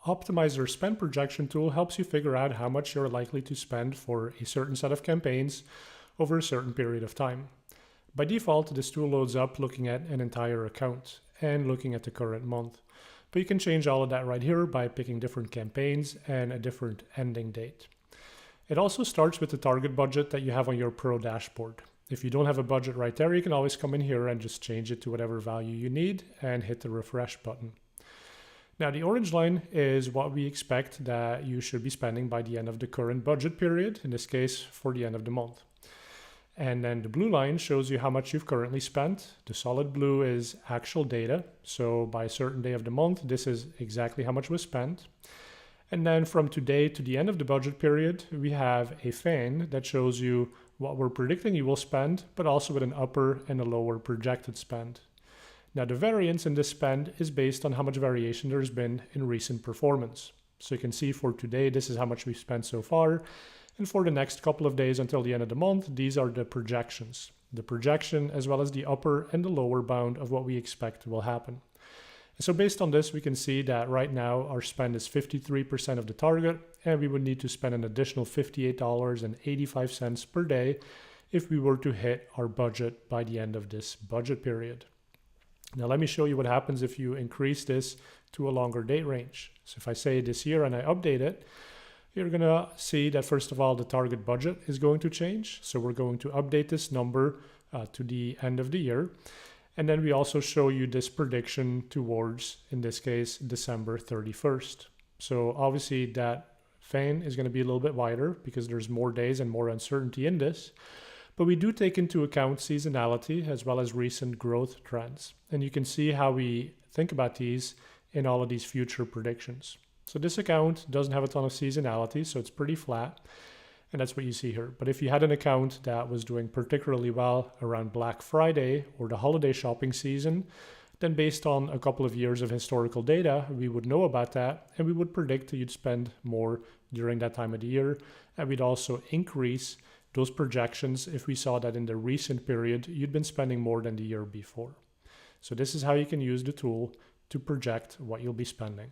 Optmyzr spend projection tool helps you figure out how much you're likely to spend for a certain set of campaigns over a certain period of time. By default, this tool loads up looking at an entire account and looking at the current month. But you can change all of that right here by picking different campaigns and a different ending date. It also starts with the target budget that you have on your Pro dashboard. If you don't have a budget right there, you can always come in here and just change it to whatever value you need and hit the refresh button. Now, the orange line is what we expect that you should be spending by the end of the current budget period, in this case, for the end of the month. And then the blue line shows you how much you've currently spent. The solid blue is actual data. So by a certain day of the month, this is exactly how much was spent. And then from today to the end of the budget period, we have a fan that shows you what we're predicting you will spend, but also with an upper and a lower projected spend. Now, the variance in this spend is based on how much variation there's been in recent performance. So you can see for today, this is how much we've spent so far. And for the next couple of days until the end of the month, these are the projections. The projection as well as the upper and the lower bound of what we expect will happen. And so based on this, we can see that right now our spend is 53% of the target, and we would need to spend an additional $58.85 per day if we were to hit our budget by the end of this budget period. Now let me show you what happens if you increase this to a longer date range. So if I say this year and I update it, you're going to see that first of all, the target budget is going to change. So we're going to update this number to the end of the year. And then we also show you this prediction towards, in this case, December 31st. So obviously that fan is going to be a little bit wider because there's more days and more uncertainty in this. But we do take into account seasonality as well as recent growth trends. And you can see how we think about these in all of these future predictions. So this account doesn't have a ton of seasonality, so it's pretty flat. And that's what you see here. But if you had an account that was doing particularly well around Black Friday or the holiday shopping season, then based on a couple of years of historical data, we would know about that and we would predict that you'd spend more during that time of the year. And we'd also increase those projections if we saw that in the recent period you'd been spending more than the year before. So this is how you can use the tool to project what you'll be spending.